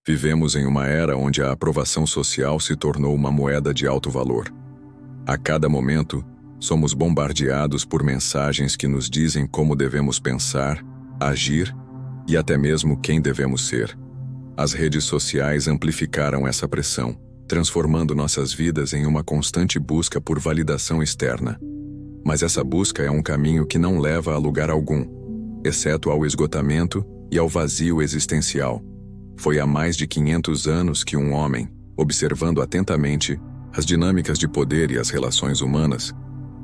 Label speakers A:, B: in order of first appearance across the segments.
A: Vivemos em uma era onde a aprovação social se tornou uma moeda de alto valor. A cada momento, somos bombardeados por mensagens que nos dizem como devemos pensar, agir e até mesmo quem devemos ser. As redes sociais amplificaram essa pressão, transformando nossas vidas em uma constante busca por validação externa. Mas essa busca é um caminho que não leva a lugar algum, exceto ao esgotamento e ao vazio existencial. Foi há mais de 500 anos que um homem, observando atentamente as dinâmicas de poder e as relações humanas,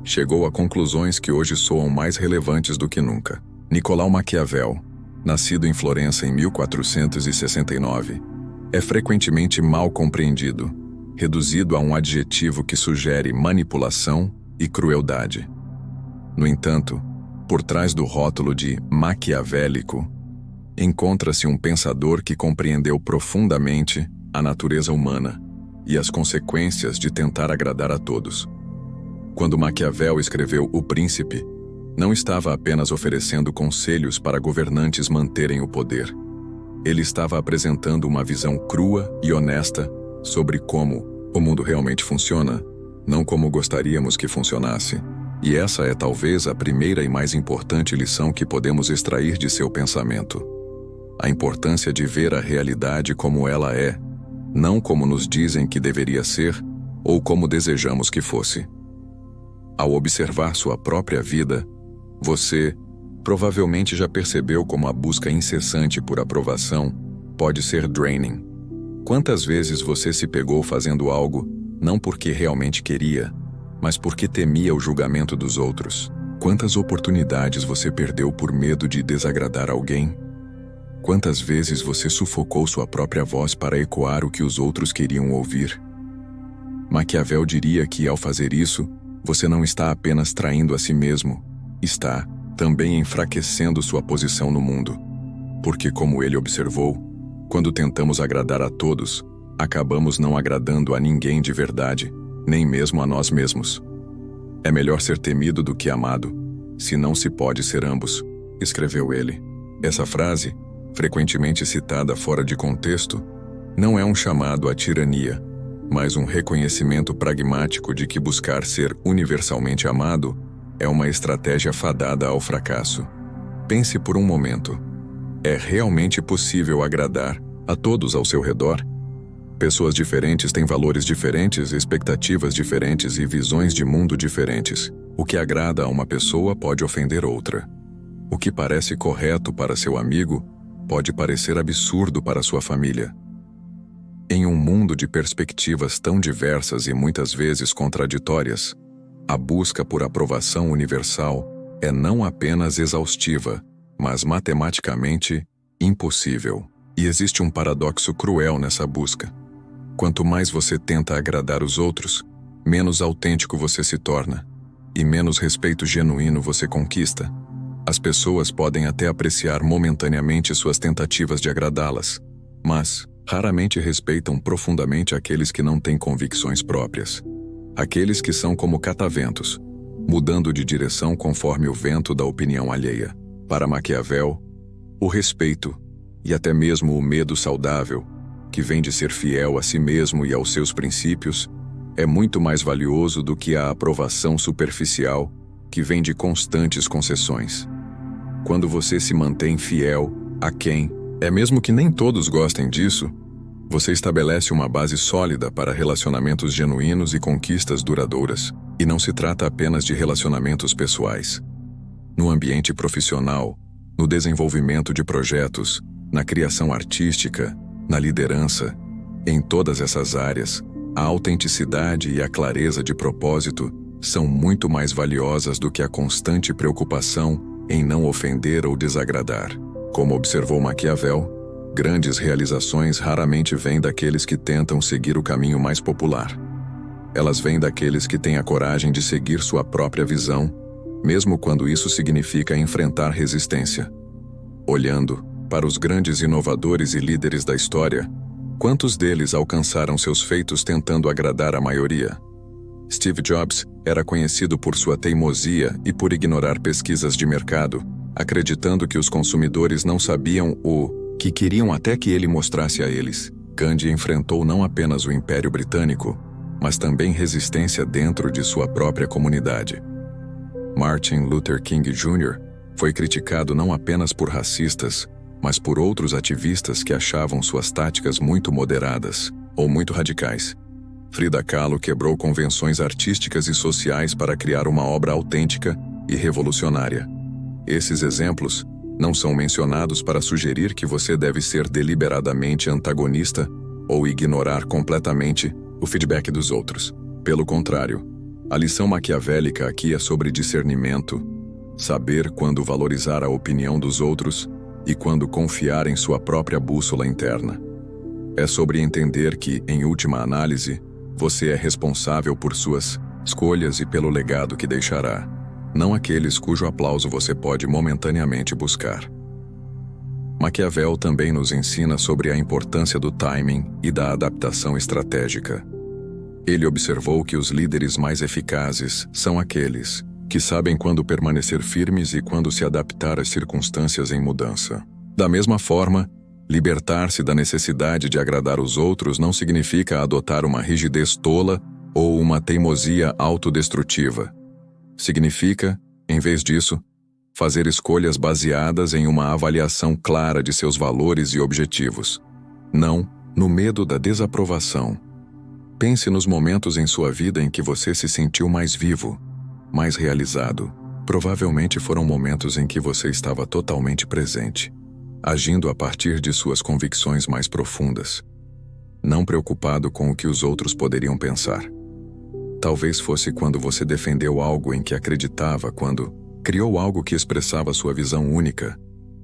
A: chegou a conclusões que hoje soam mais relevantes do que nunca. Nicolau Maquiavel, nascido em Florença em 1469, é frequentemente mal compreendido, reduzido a um adjetivo que sugere manipulação e crueldade. No entanto, por trás do rótulo de maquiavélico, encontra-se um pensador que compreendeu profundamente a natureza humana e as consequências de tentar agradar a todos. Quando Maquiavel escreveu O Príncipe, não estava apenas oferecendo conselhos para governantes manterem o poder. Ele estava apresentando uma visão crua e honesta sobre como o mundo realmente funciona, não como gostaríamos que funcionasse. E essa é talvez a primeira e mais importante lição que podemos extrair de seu pensamento. A importância de ver a realidade como ela é, não como nos dizem que deveria ser ou como desejamos que fosse. Ao observar sua própria vida, você provavelmente já percebeu como a busca incessante por aprovação pode ser draining. Quantas vezes você se pegou fazendo algo não porque realmente queria, mas porque temia o julgamento dos outros? Quantas oportunidades você perdeu por medo de desagradar alguém? Quantas vezes você sufocou sua própria voz para ecoar o que os outros queriam ouvir? Maquiavel diria que, ao fazer isso, você não está apenas traindo a si mesmo, está também enfraquecendo sua posição no mundo. Porque, como ele observou, quando tentamos agradar a todos, acabamos não agradando a ninguém de verdade, nem mesmo a nós mesmos. É melhor ser temido do que amado, se não se pode ser ambos, escreveu ele. Essa frase, frequentemente citada fora de contexto, não é um chamado à tirania, mas um reconhecimento pragmático de que buscar ser universalmente amado é uma estratégia fadada ao fracasso. Pense por um momento. É realmente possível agradar a todos ao seu redor? Pessoas diferentes têm valores diferentes, expectativas diferentes e visões de mundo diferentes. O que agrada a uma pessoa pode ofender outra. O que parece correto para seu amigo pode parecer absurdo para sua família. Em um mundo de perspectivas tão diversas e muitas vezes contraditórias, a busca por aprovação universal é não apenas exaustiva, mas matematicamente impossível. E existe um paradoxo cruel nessa busca. Quanto mais você tenta agradar os outros, menos autêntico você se torna, e menos respeito genuíno você conquista. As pessoas podem até apreciar momentaneamente suas tentativas de agradá-las, mas raramente respeitam profundamente aqueles que não têm convicções próprias. Aqueles que são como cataventos, mudando de direção conforme o vento da opinião alheia. Para Maquiavel, o respeito, e até mesmo o medo saudável, que vem de ser fiel a si mesmo e aos seus princípios, é muito mais valioso do que a aprovação superficial, que vem de constantes concessões. Quando você se mantém fiel a quem, mesmo que nem todos gostem disso, você estabelece uma base sólida para relacionamentos genuínos e conquistas duradouras, e não se trata apenas de relacionamentos pessoais. No ambiente profissional, no desenvolvimento de projetos, na criação artística, na liderança, em todas essas áreas, a autenticidade e a clareza de propósito são muito mais valiosas do que a constante preocupação em não ofender ou desagradar. Como observou Maquiavel, grandes realizações raramente vêm daqueles que tentam seguir o caminho mais popular. Elas vêm daqueles que têm a coragem de seguir sua própria visão, mesmo quando isso significa enfrentar resistência. Olhando para os grandes inovadores e líderes da história, quantos deles alcançaram seus feitos tentando agradar a maioria? Steve Jobs era conhecido por sua teimosia e por ignorar pesquisas de mercado, acreditando que os consumidores não sabiam o que queriam até que ele mostrasse a eles. Gandhi enfrentou não apenas o Império Britânico, mas também resistência dentro de sua própria comunidade. Martin Luther King Jr. foi criticado não apenas por racistas, mas por outros ativistas que achavam suas táticas muito moderadas ou muito radicais. Frida Kahlo quebrou convenções artísticas e sociais para criar uma obra autêntica e revolucionária. Esses exemplos não são mencionados para sugerir que você deve ser deliberadamente antagonista ou ignorar completamente o feedback dos outros. Pelo contrário, a lição maquiavélica aqui é sobre discernimento, saber quando valorizar a opinião dos outros e quando confiar em sua própria bússola interna. É sobre entender que, em última análise, você é responsável por suas escolhas e pelo legado que deixará, não aqueles cujo aplauso você pode momentaneamente buscar. Maquiavel também nos ensina sobre a importância do timing e da adaptação estratégica. Ele observou que os líderes mais eficazes são aqueles que sabem quando permanecer firmes e quando se adaptar às circunstâncias em mudança. Da mesma forma, libertar-se da necessidade de agradar os outros não significa adotar uma rigidez tola ou uma teimosia autodestrutiva. Significa, em vez disso, fazer escolhas baseadas em uma avaliação clara de seus valores e objetivos, não no medo da desaprovação. Pense nos momentos em sua vida em que você se sentiu mais vivo, mais realizado. Provavelmente foram momentos em que você estava totalmente presente, agindo a partir de suas convicções mais profundas, não preocupado com o que os outros poderiam pensar. Talvez fosse quando você defendeu algo em que acreditava, quando criou algo que expressava sua visão única,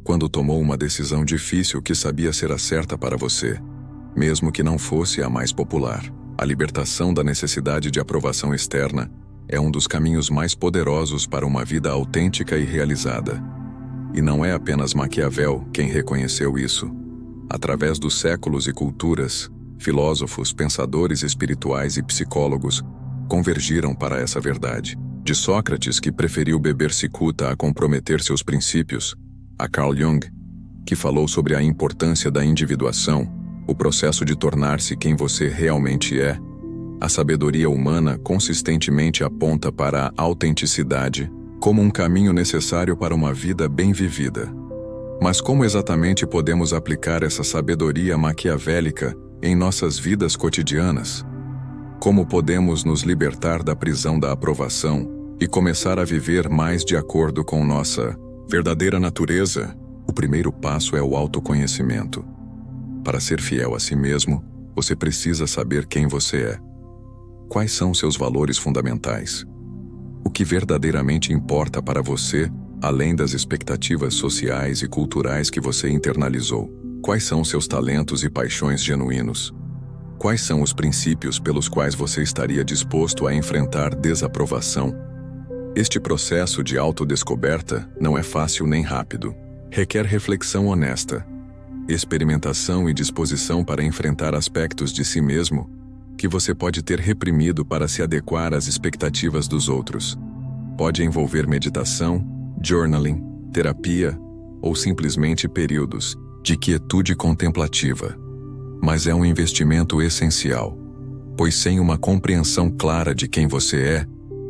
A: quando tomou uma decisão difícil que sabia ser a certa para você, mesmo que não fosse a mais popular. A libertação da necessidade de aprovação externa é um dos caminhos mais poderosos para uma vida autêntica e realizada. E não é apenas Maquiavel quem reconheceu isso. Através dos séculos e culturas, filósofos, pensadores espirituais e psicólogos convergiram para essa verdade. De Sócrates, que preferiu beber cicuta a comprometer seus princípios, a Carl Jung, que falou sobre a importância da individuação, o processo de tornar-se quem você realmente é, a sabedoria humana consistentemente aponta para a autenticidade como um caminho necessário para uma vida bem vivida. Mas como exatamente podemos aplicar essa sabedoria maquiavélica em nossas vidas cotidianas? Como podemos nos libertar da prisão da aprovação e começar a viver mais de acordo com nossa verdadeira natureza? O primeiro passo é o autoconhecimento. Para ser fiel a si mesmo, você precisa saber quem você é. Quais são seus valores fundamentais? O que verdadeiramente importa para você, além das expectativas sociais e culturais que você internalizou? Quais são seus talentos e paixões genuínos? Quais são os princípios pelos quais você estaria disposto a enfrentar desaprovação? Este processo de autodescoberta não é fácil nem rápido. Requer reflexão honesta, experimentação e disposição para enfrentar aspectos de si mesmo que você pode ter reprimido para se adequar às expectativas dos outros. Pode envolver meditação, journaling, terapia ou simplesmente períodos de quietude contemplativa. Mas é um investimento essencial, pois sem uma compreensão clara de quem você é,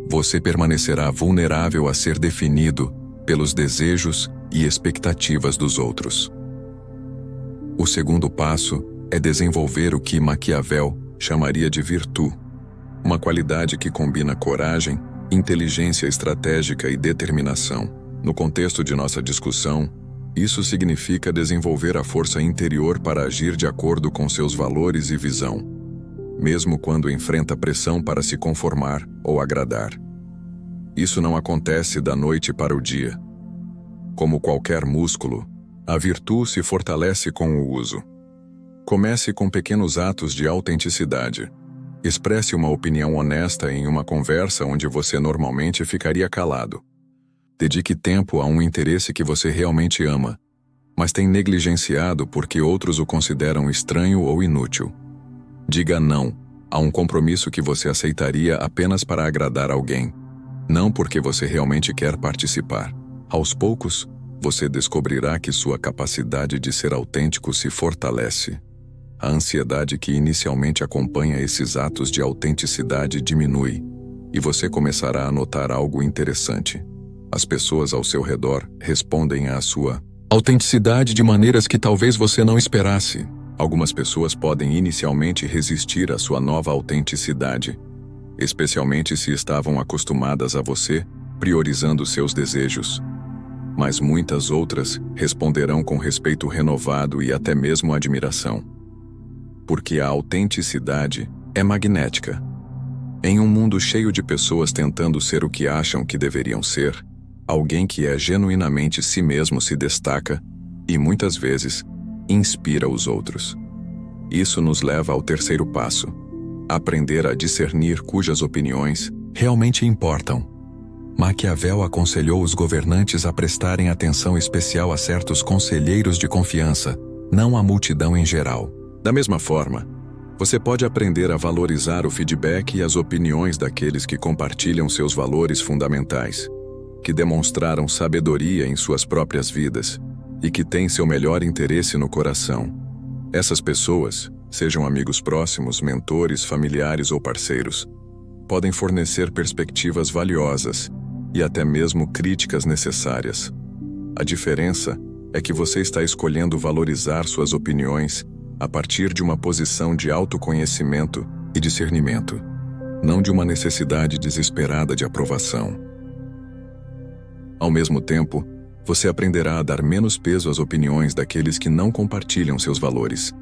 A: você permanecerá vulnerável a ser definido pelos desejos e expectativas dos outros. O segundo passo é desenvolver o que Maquiavel chamaria de virtude, uma qualidade que combina coragem, inteligência estratégica e determinação. No contexto de nossa discussão, isso significa desenvolver a força interior para agir de acordo com seus valores e visão, mesmo quando enfrenta pressão para se conformar ou agradar. Isso não acontece da noite para o dia. Como qualquer músculo, a virtude se fortalece com o uso. Comece com pequenos atos de autenticidade. Expresse uma opinião honesta em uma conversa onde você normalmente ficaria calado. Dedique tempo a um interesse que você realmente ama, mas tem negligenciado porque outros o consideram estranho ou inútil. Diga não a um compromisso que você aceitaria apenas para agradar alguém, não porque você realmente quer participar. Aos poucos, você descobrirá que sua capacidade de ser autêntico se fortalece. A ansiedade que inicialmente acompanha esses atos de autenticidade diminui, e você começará a notar algo interessante. As pessoas ao seu redor respondem à sua autenticidade de maneiras que talvez você não esperasse. Algumas pessoas podem inicialmente resistir à sua nova autenticidade, especialmente se estavam acostumadas a você, priorizando seus desejos. Mas muitas outras responderão com respeito renovado e até mesmo admiração. Porque a autenticidade é magnética. Em um mundo cheio de pessoas tentando ser o que acham que deveriam ser, alguém que é genuinamente si mesmo se destaca e, muitas vezes, inspira os outros. Isso nos leva ao terceiro passo: aprender a discernir cujas opiniões realmente importam. Maquiavel aconselhou os governantes a prestarem atenção especial a certos conselheiros de confiança, não à multidão em geral. Da mesma forma, você pode aprender a valorizar o feedback e as opiniões daqueles que compartilham seus valores fundamentais, que demonstraram sabedoria em suas próprias vidas e que têm seu melhor interesse no coração. Essas pessoas, sejam amigos próximos, mentores, familiares ou parceiros, podem fornecer perspectivas valiosas e até mesmo críticas necessárias. A diferença é que você está escolhendo valorizar suas opiniões a partir de uma posição de autoconhecimento e discernimento, não de uma necessidade desesperada de aprovação. Ao mesmo tempo, você aprenderá a dar menos peso às opiniões daqueles que não compartilham seus valores,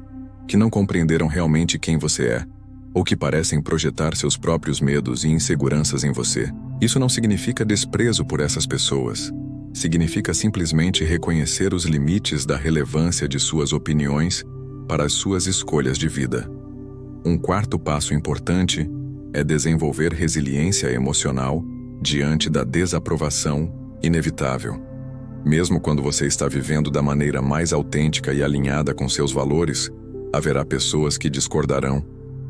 A: que não compreenderam realmente quem você é, ou que parecem projetar seus próprios medos e inseguranças em você. Isso não significa desprezo por essas pessoas. Significa simplesmente reconhecer os limites da relevância de suas opiniões para as suas escolhas de vida. Um quarto passo importante é desenvolver resiliência emocional diante da desaprovação inevitável. Mesmo quando você está vivendo da maneira mais autêntica e alinhada com seus valores, haverá pessoas que discordarão,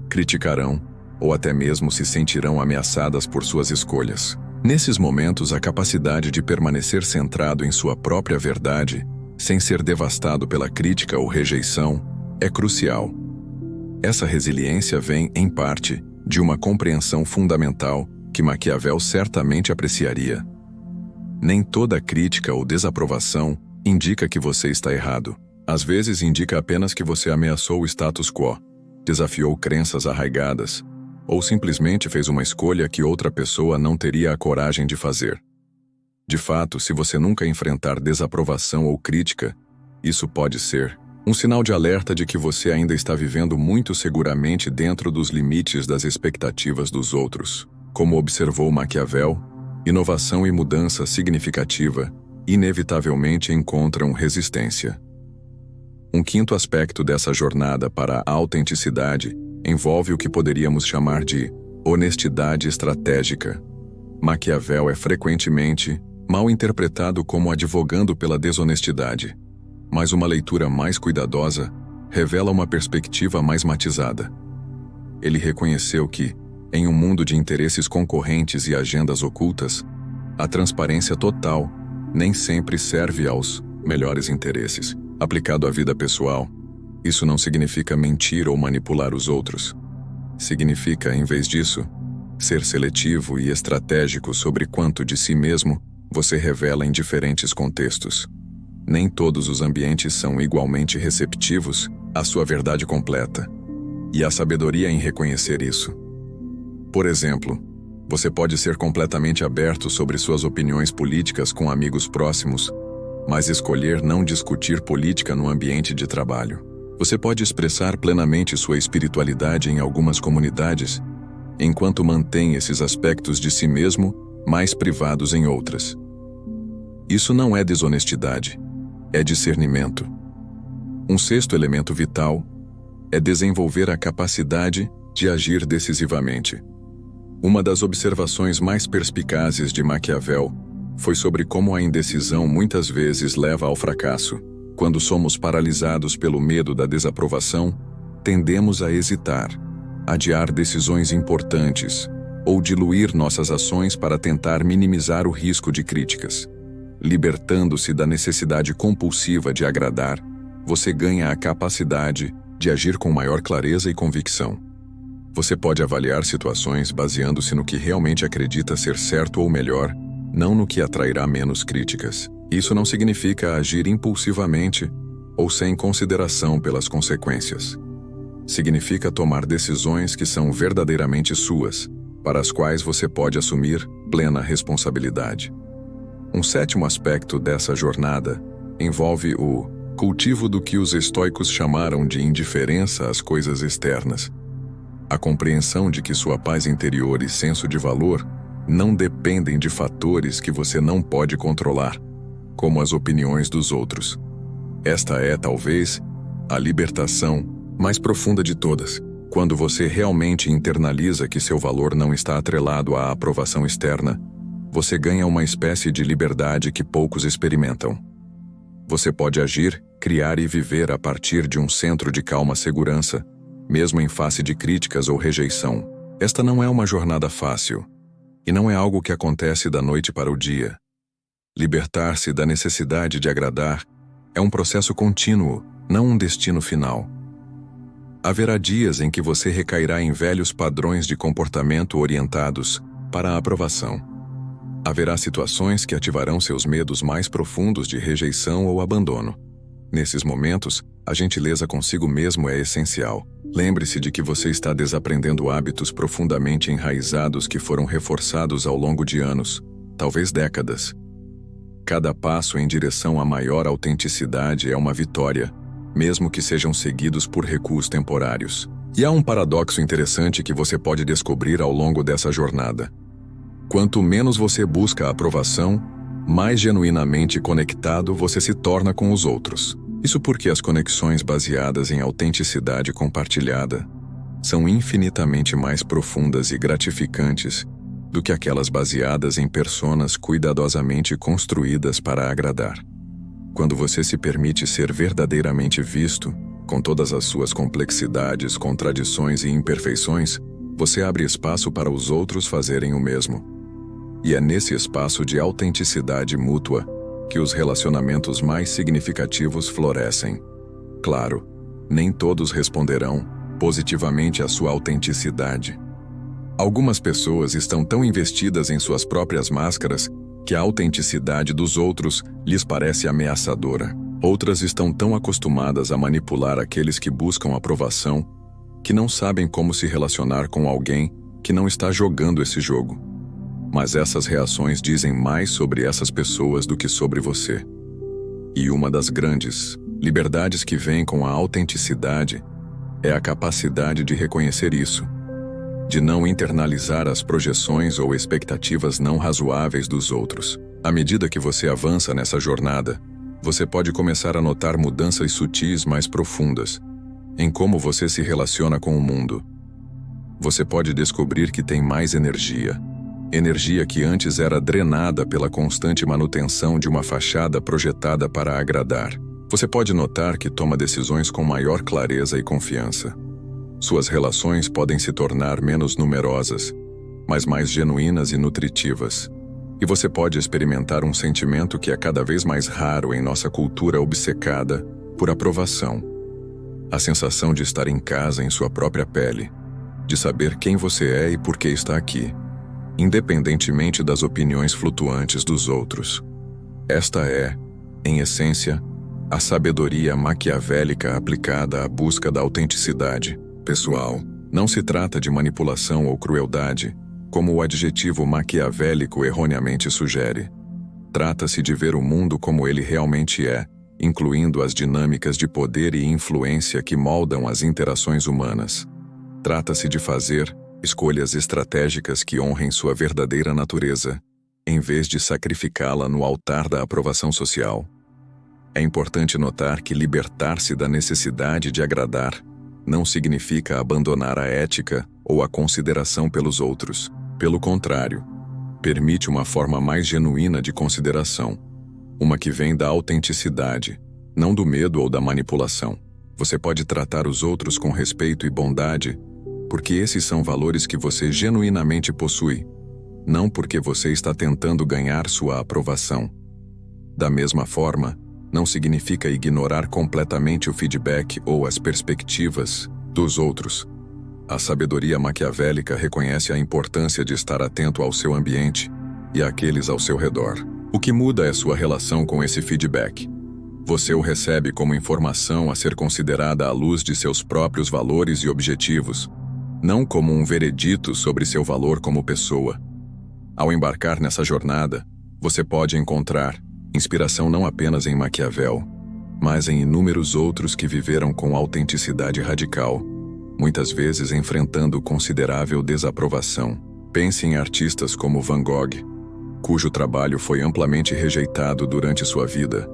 A: criticarão ou até mesmo se sentirão ameaçadas por suas escolhas. Nesses momentos, a capacidade de permanecer centrado em sua própria verdade, sem ser devastado pela crítica ou rejeição, é crucial. Essa resiliência vem, em parte, de uma compreensão fundamental que Maquiavel certamente apreciaria. Nem toda crítica ou desaprovação indica que você está errado. Às vezes indica apenas que você ameaçou o status quo, desafiou crenças arraigadas, ou simplesmente fez uma escolha que outra pessoa não teria a coragem de fazer. De fato, se você nunca enfrentar desaprovação ou crítica, isso pode ser um sinal de alerta de que você ainda está vivendo muito seguramente dentro dos limites das expectativas dos outros. Como observou Maquiavel, inovação e mudança significativa inevitavelmente encontram resistência. Um quinto aspecto dessa jornada para a autenticidade envolve o que poderíamos chamar de honestidade estratégica. Maquiavel é frequentemente mal interpretado como advogando pela desonestidade, mas uma leitura mais cuidadosa revela uma perspectiva mais matizada. Ele reconheceu que, em um mundo de interesses concorrentes e agendas ocultas, a transparência total nem sempre serve aos melhores interesses. Aplicado à vida pessoal, isso não significa mentir ou manipular os outros. Significa, em vez disso, ser seletivo e estratégico sobre quanto de si mesmo você revela em diferentes contextos. Nem todos os ambientes são igualmente receptivos à sua verdade completa, e há sabedoria em reconhecer isso. Por exemplo, você pode ser completamente aberto sobre suas opiniões políticas com amigos próximos, mas escolher não discutir política no ambiente de trabalho. Você pode expressar plenamente sua espiritualidade em algumas comunidades, enquanto mantém esses aspectos de si mesmo mais privados em outras. Isso não é desonestidade, é discernimento. Um sexto elemento vital é desenvolver a capacidade de agir decisivamente. Uma das observações mais perspicazes de Maquiavel foi sobre como a indecisão muitas vezes leva ao fracasso. Quando somos paralisados pelo medo da desaprovação, tendemos a hesitar, adiar decisões importantes ou diluir nossas ações para tentar minimizar o risco de críticas. Libertando-se da necessidade compulsiva de agradar, você ganha a capacidade de agir com maior clareza e convicção. Você pode avaliar situações baseando-se no que realmente acredita ser certo ou melhor, não no que atrairá menos críticas. Isso não significa agir impulsivamente ou sem consideração pelas consequências. Significa tomar decisões que são verdadeiramente suas, para as quais você pode assumir plena responsabilidade. Um sétimo aspecto dessa jornada envolve o cultivo do que os estoicos chamaram de indiferença às coisas externas. A compreensão de que sua paz interior e senso de valor não dependem de fatores que você não pode controlar, como as opiniões dos outros. Esta é, talvez, a libertação mais profunda de todas, quando você realmente internaliza que seu valor não está atrelado à aprovação externa. Você ganha uma espécie de liberdade que poucos experimentam. Você pode agir, criar e viver a partir de um centro de calma segurança, mesmo em face de críticas ou rejeição. Esta não é uma jornada fácil, e não é algo que acontece da noite para o dia. Libertar-se da necessidade de agradar é um processo contínuo, não um destino final. Haverá dias em que você recairá em velhos padrões de comportamento orientados para a aprovação. Haverá situações que ativarão seus medos mais profundos de rejeição ou abandono. Nesses momentos, a gentileza consigo mesmo é essencial. Lembre-se de que você está desaprendendo hábitos profundamente enraizados que foram reforçados ao longo de anos, talvez décadas. Cada passo em direção à maior autenticidade é uma vitória, mesmo que sejam seguidos por recuos temporários. E há um paradoxo interessante que você pode descobrir ao longo dessa jornada. Quanto menos você busca a aprovação, mais genuinamente conectado você se torna com os outros. Isso porque as conexões baseadas em autenticidade compartilhada são infinitamente mais profundas e gratificantes do que aquelas baseadas em personas cuidadosamente construídas para agradar. Quando você se permite ser verdadeiramente visto, com todas as suas complexidades, contradições e imperfeições, você abre espaço para os outros fazerem o mesmo. E é nesse espaço de autenticidade mútua que os relacionamentos mais significativos florescem. Claro, nem todos responderão positivamente à sua autenticidade. Algumas pessoas estão tão investidas em suas próprias máscaras que a autenticidade dos outros lhes parece ameaçadora. Outras estão tão acostumadas a manipular aqueles que buscam aprovação que não sabem como se relacionar com alguém que não está jogando esse jogo. Mas essas reações dizem mais sobre essas pessoas do que sobre você. E uma das grandes liberdades que vem com a autenticidade é a capacidade de reconhecer isso, de não internalizar as projeções ou expectativas não razoáveis dos outros. À medida que você avança nessa jornada, você pode começar a notar mudanças sutis mais profundas em como você se relaciona com o mundo. Você pode descobrir que tem mais energia que antes era drenada pela constante manutenção de uma fachada projetada para agradar. Você pode notar que toma decisões com maior clareza e confiança. Suas relações podem se tornar menos numerosas, mas mais genuínas e nutritivas. E você pode experimentar um sentimento que é cada vez mais raro em nossa cultura obcecada por aprovação. A sensação de estar em casa em sua própria pele, de saber quem você é e por que está aqui, independentemente das opiniões flutuantes dos outros. Esta é, em essência, a sabedoria maquiavélica aplicada à busca da autenticidade pessoal. Não se trata de manipulação ou crueldade, como o adjetivo maquiavélico erroneamente sugere. Trata-se de ver o mundo como ele realmente é, incluindo as dinâmicas de poder e influência que moldam as interações humanas. Trata-se de fazer escolhas estratégicas que honrem sua verdadeira natureza, em vez de sacrificá-la no altar da aprovação social. É importante notar que libertar-se da necessidade de agradar não significa abandonar a ética ou a consideração pelos outros. Pelo contrário, permite uma forma mais genuína de consideração, uma que vem da autenticidade, não do medo ou da manipulação. Você pode tratar os outros com respeito e bondade, porque esses são valores que você genuinamente possui, não porque você está tentando ganhar sua aprovação. Da mesma forma, não significa ignorar completamente o feedback ou as perspectivas dos outros. A sabedoria maquiavélica reconhece a importância de estar atento ao seu ambiente e àqueles ao seu redor. O que muda é sua relação com esse feedback. Você o recebe como informação a ser considerada à luz de seus próprios valores e objetivos, não como um veredito sobre seu valor como pessoa. Ao embarcar nessa jornada, você pode encontrar inspiração não apenas em Maquiavel, mas em inúmeros outros que viveram com autenticidade radical, muitas vezes enfrentando considerável desaprovação. Pense em artistas como Van Gogh, cujo trabalho foi amplamente rejeitado durante sua vida,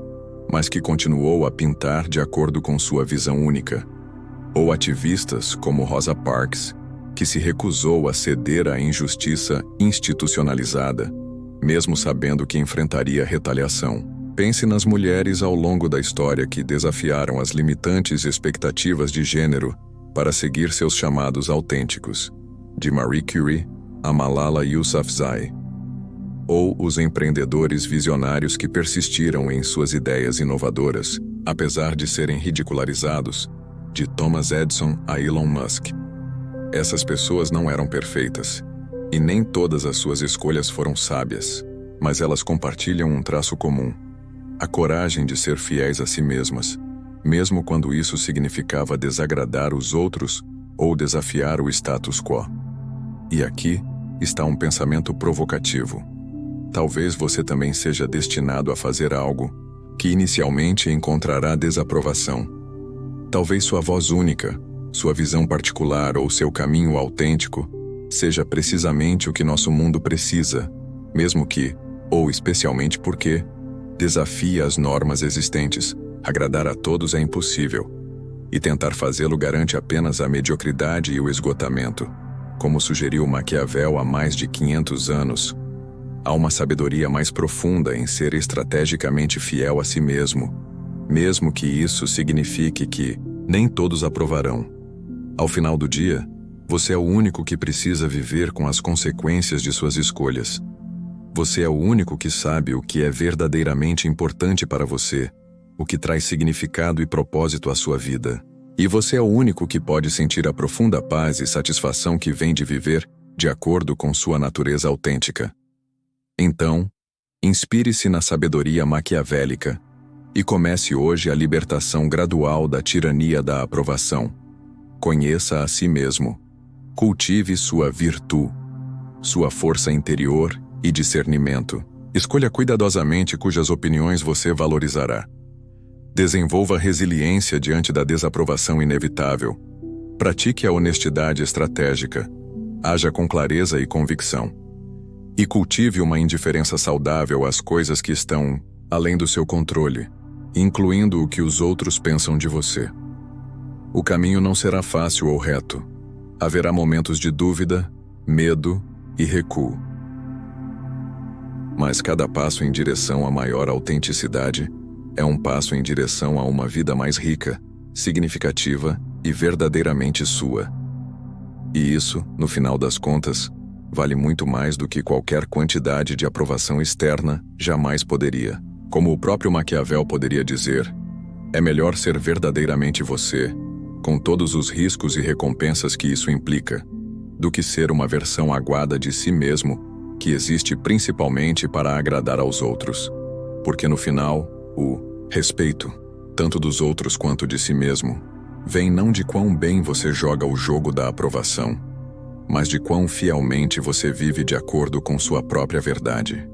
A: mas que continuou a pintar de acordo com sua visão única. Ou ativistas como Rosa Parks, que se recusou a ceder à injustiça institucionalizada, mesmo sabendo que enfrentaria retaliação. Pense nas mulheres ao longo da história que desafiaram as limitantes expectativas de gênero para seguir seus chamados autênticos, de Marie Curie a Malala Yousafzai. Ou os empreendedores visionários que persistiram em suas ideias inovadoras, apesar de serem ridicularizados, de Thomas Edison a Elon Musk. Essas pessoas não eram perfeitas, e nem todas as suas escolhas foram sábias, mas elas compartilham um traço comum: a coragem de ser fiéis a si mesmas, mesmo quando isso significava desagradar os outros ou desafiar o status quo. E aqui está um pensamento provocativo. Talvez você também seja destinado a fazer algo que inicialmente encontrará desaprovação. Talvez sua voz única, sua visão particular ou seu caminho autêntico seja precisamente o que nosso mundo precisa, mesmo que, ou especialmente porque, desafie as normas existentes. Agradar a todos é impossível, e tentar fazê-lo garante apenas a mediocridade e o esgotamento. Como sugeriu Maquiavel há mais de 500 anos, há uma sabedoria mais profunda em ser estrategicamente fiel a si mesmo, mesmo que isso signifique que nem todos aprovarão. Ao final do dia, você é o único que precisa viver com as consequências de suas escolhas. Você é o único que sabe o que é verdadeiramente importante para você, o que traz significado e propósito à sua vida. E você é o único que pode sentir a profunda paz e satisfação que vem de viver de acordo com sua natureza autêntica. Então, inspire-se na sabedoria maquiavélica e comece hoje a libertação gradual da tirania da aprovação. Conheça a si mesmo. Cultive sua virtude, sua força interior e discernimento. Escolha cuidadosamente cujas opiniões você valorizará. Desenvolva resiliência diante da desaprovação inevitável. Pratique a honestidade estratégica. Haja com clareza e convicção. E cultive uma indiferença saudável às coisas que estão além do seu controle, incluindo o que os outros pensam de você. O caminho não será fácil ou reto. Haverá momentos de dúvida, medo e recuo. Mas cada passo em direção a maior autenticidade é um passo em direção a uma vida mais rica, significativa e verdadeiramente sua. E isso, no final das contas, vale muito mais do que qualquer quantidade de aprovação externa jamais poderia. Como o próprio Maquiavel poderia dizer, é melhor ser verdadeiramente você, com todos os riscos e recompensas que isso implica, do que ser uma versão aguada de si mesmo, que existe principalmente para agradar aos outros. Porque no final, o respeito, tanto dos outros quanto de si mesmo, vem não de quão bem você joga o jogo da aprovação, mas de quão fielmente você vive de acordo com sua própria verdade.